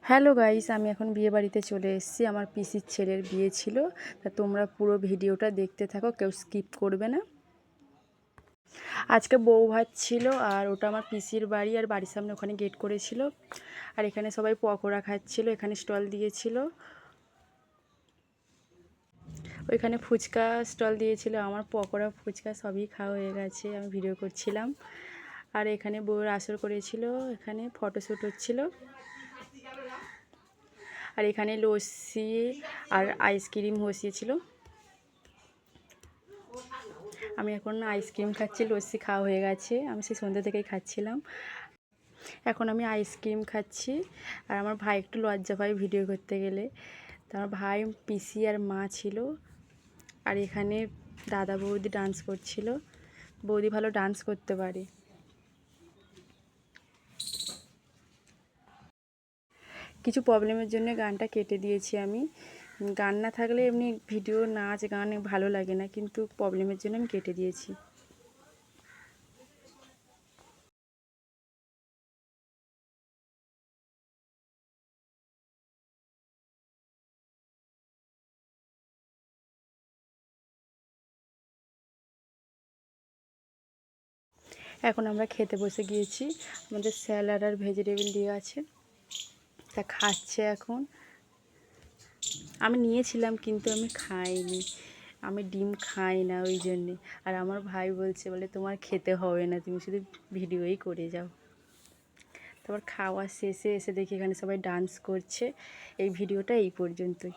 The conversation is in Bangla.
হ্যালো গাইস, আমি এখন বিয়ে বাড়িতে চলে এসেছি। আমার পিসির ছেলের বিয়ে ছিল। তা তোমরা পুরো ভিডিওটা দেখতে থাকো, কেউ স্কিপ করবে না। আজকে বউ ভাত ছিল, আর ওটা আমার পিসির বাড়ি, আর বাড়ির সামনে ওখানে গেট করেছিল। আর এখানে সবাই পকোড়া খাচ্ছিল, এখানে স্টল দিয়েছিল। ওইখানে ফুচকা স্টল দিয়েছিল। আমার পকোড়া ফুচকা সবই খাওয়া হয়ে গেছে, আমি ভিডিও করছিলাম। আর এখানে বউয়ের আসর করেছিল, এখানে ফটোশ্যুট হচ্ছিল। আর এখানে লস্যি আর আইসক্রিম বসিয়েছিল। আমি এখন আইসক্রিম খাচ্ছি, লস্যি খাওয়া হয়ে গেছে, আমি সেই সন্ধ্যা থেকেই খাচ্ছিলাম। এখন আমি আইসক্রিম খাচ্ছি। আর আমার ভাই একটু লজ্জা পায় ভিডিও করতে গেলে। তো আমার ভাই, পিসি আর মা ছিল। আর এখানে দাদা বৌদি ডান্স করছিল। বৌদি ভালো ডান্স করতে পারে। কিছু প্রবলেমের জন্য গানটা কেটে দিয়েছি আমি। গান না থাকলে এমনি ভিডিও, নাচ গান ভালো লাগে না, কিন্তু প্রবলেমের জন্য আমি কেটে দিয়েছি। এখন আমরা খেতে বসে গিয়েছি। আমাদের স্যালাড আর ভেজিটেবিল দিয়ে আছে, তা খাচ্ছে এখন। আমি নিয়েছিলাম কিন্তু আমি খাইনি, আমি ডিম খাই না ওই জন্যে। আর আমার ভাই বলছে, বলে তোমার খেতে হবে না, তুমি শুধু ভিডিওই করে যাও। তারপর খাওয়া শেষে এসে দেখি এখানে সবাই ডান্স করছে। এই ভিডিওটা এই পর্যন্তই।